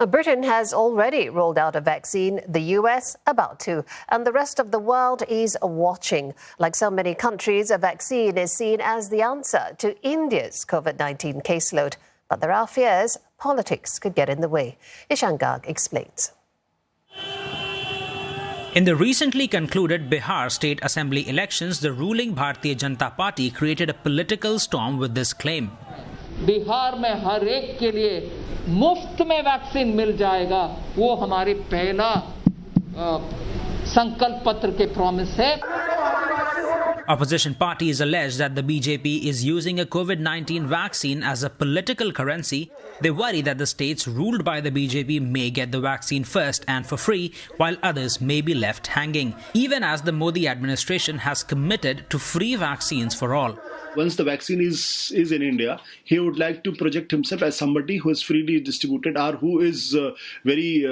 Britain has already rolled out a vaccine, the US about to, and the rest of the world is watching. Like so many countries, a vaccine is seen as the answer to India's COVID-19 caseload. But there are fears politics could get in the way. Ishan Garg explains. In the recently concluded Bihar State Assembly elections, the ruling Bharatiya Janata Party created a political storm with this claim. Bihar में हर एक के लिए मुफ्त में vaccine मिल जाएगा, वो हमारी पहला संकल्प पत्र के प्रॉमिस है. Opposition parties allege that the BJP is using a COVID-19 vaccine as a political currency. They worry that the states ruled by the BJP may get the vaccine first and for free, while others may be left hanging, even as the Modi administration has committed to free vaccines for all. Once the vaccine is in India, he would like to project himself as somebody who is freely distributed or who is very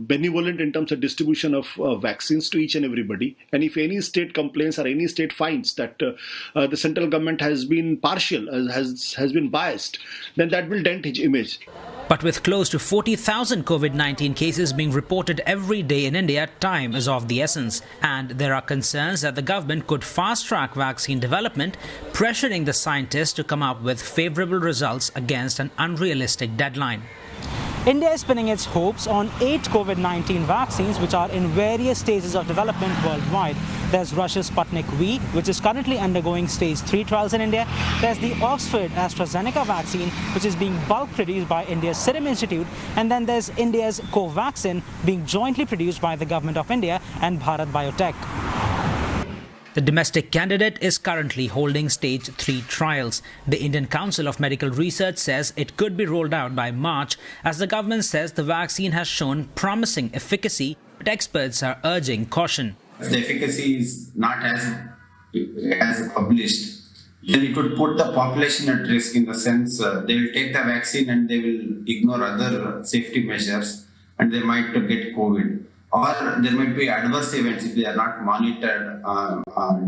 benevolent in terms of distribution of vaccines to each and everybody. And if any state complains or any state finds that the central government has been partial, has been biased, then that will dent his image. But with close to 40,000 COVID-19 cases being reported every day in India, time is of the essence. And there are concerns that the government could fast-track vaccine development, pressuring the scientists to come up with favourable results against an unrealistic deadline. India is pinning its hopes on 8 COVID-19 vaccines which are in various stages of development worldwide. There's Russia's Sputnik V, which is currently undergoing stage 3 trials in India. There's the Oxford AstraZeneca vaccine, which is being bulk produced by India's Serum Institute. And then there's India's Covaxin, being jointly produced by the Government of India and Bharat Biotech. The domestic candidate is currently holding stage 3 trials. The Indian Council of Medical Research says it could be rolled out by March, as the government says the vaccine has shown promising efficacy, but experts are urging caution. If the efficacy is not as published, then it would put the population at risk in the sense they will take the vaccine and they will ignore other safety measures and they might get COVID. Or there might be adverse events if they are not monitored,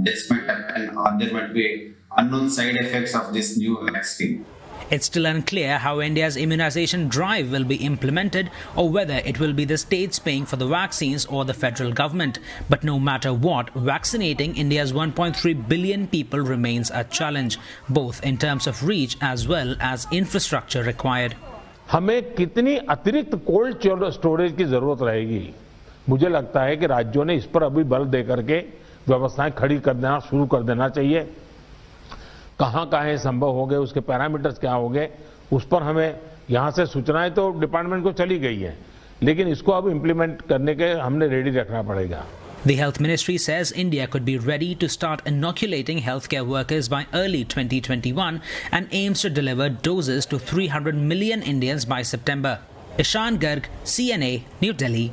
deaths might happen, or there might be unknown side effects of this new vaccine. It's still unclear how India's immunization drive will be implemented or whether it will be the states paying for the vaccines or the federal government. But no matter what, vaccinating India's 1.3 billion people remains a challenge, both in terms of reach as well as infrastructure required. हमें कितनी अतिरिक्त cold storage की जरूरत रहेगी? मुझे लगता है कि राज्यों ने इस पर अभी बल देकर के व्यवस्थाएं खड़ी कर देना शुरू कर देना चाहिए. कहां संभव हो गए, उसके पैरामीटर्स क्या हो गए, उस पर हमें यहां से सूचनाएं तो डिपार्टमेंट को चली गई है, लेकिन इसको अब इंप्लीमेंट करने के हमने रेडी रखना पड़ेगा. The Health Ministry says India could be ready to start inoculating healthcare workers by early 2021 and aims to deliver doses to 300 million Indians by September. Ishan Garg, CNA, New Delhi.